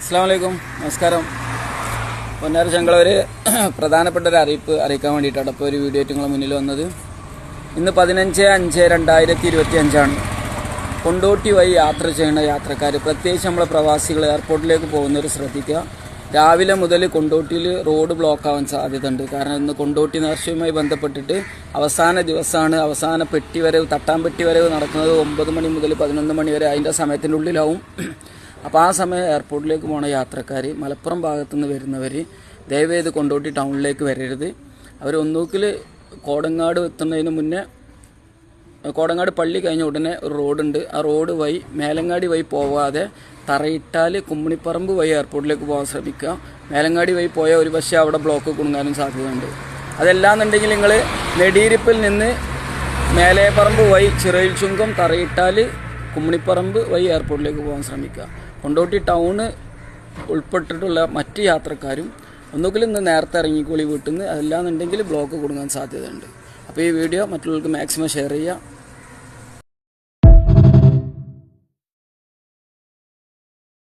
അസ്സലാമലൈക്കും, നമസ്കാരം. പൊന്നാര ചങ്കള ഒരു പ്രധാനപ്പെട്ട ഒരു അറിയിക്കാൻ വേണ്ടിയിട്ടാണ് അപ്പോൾ ഒരു വീഡിയോ നിങ്ങളുടെ മുന്നിൽ വന്നത്. ഇന്ന് 15/5/2025 കൊണ്ടോട്ടി വഴി യാത്ര ചെയ്യുന്ന യാത്രക്കാർ, പ്രത്യേകിച്ച് നമ്മളെ പ്രവാസികൾ എയർപോർട്ടിലേക്ക് പോകുന്നവർ ശ്രദ്ധിക്കുക. രാവിലെ മുതൽ കൊണ്ടോട്ടിയിൽ റോഡ് ബ്ലോക്ക് ആവാൻ സാധ്യതയുണ്ട്. കാരണം ഇന്ന് കൊണ്ടോട്ടി നേർച്ചയുമായി ബന്ധപ്പെട്ടിട്ട് അവസാന ദിവസമാണ്. അവസാന പെട്ടിവരവ്, തട്ടാൻപെട്ടി വരവ് നടക്കുന്നത് 9 മണി മുതൽ 11 മണി വരെ. അതിൻ്റെ സമയത്തിൻ്റെ ഉള്ളിലാവും. അപ്പോൾ ആ സമയം എയർപോർട്ടിലേക്ക് പോകുന്ന യാത്രക്കാർ, മലപ്പുറം ഭാഗത്തുനിന്ന് വരുന്നവർ ദയവേത് കൊണ്ടോട്ടി ടൗണിലേക്ക് വരരുത്. അവർ ഒന്നൂക്കിൽ കോടങ്ങാട് എത്തുന്നതിന് മുന്നേ, കോടങ്ങാട് പള്ളി കഴിഞ്ഞ ഉടനെ ഒരു റോഡുണ്ട്. ആ റോഡ് വഴി മേലങ്ങാടി വഴി പോവാതെ തറയിട്ടാൽ കുമ്മിണിപ്പറമ്പ് വഴി എയർപോർട്ടിലേക്ക് പോകാൻ ശ്രമിക്കുക. മേലങ്ങാടി വഴി പോയാൽ ഒരു പക്ഷേ അവിടെ ബ്ലോക്ക് കുടുങ്ങാനും സാധ്യതയുണ്ട്. അതല്ലാന്നുണ്ടെങ്കിൽ നിങ്ങൾ നെടിയിരിപ്പിൽ നിന്ന് മേലേപ്പറമ്പ് വഴി ചിറയിൽ ചുങ്കം തറയിട്ടാൽ കുമ്മിണിപ്പറമ്പ് വഴി എയർപോർട്ടിലേക്ക് പോകാൻ ശ്രമിക്കുക. കൊണ്ടോട്ടി ടൗണ് ഉൾപ്പെട്ടിട്ടുള്ള മറ്റ് യാത്രക്കാരും ഒന്നുകിൽ ഇന്ന് നേരത്തെ ഇറങ്ങിക്കോളി വീട്ടിൽ നിന്ന്, അതല്ലാന്നുണ്ടെങ്കിൽ ബ്ലോക്ക് കുടുങ്ങാൻ സാധ്യതയുണ്ട്. അപ്പോൾ ഈ വീഡിയോ മറ്റുള്ളവർക്ക് മാക്സിമം ഷെയർ ചെയ്യുക.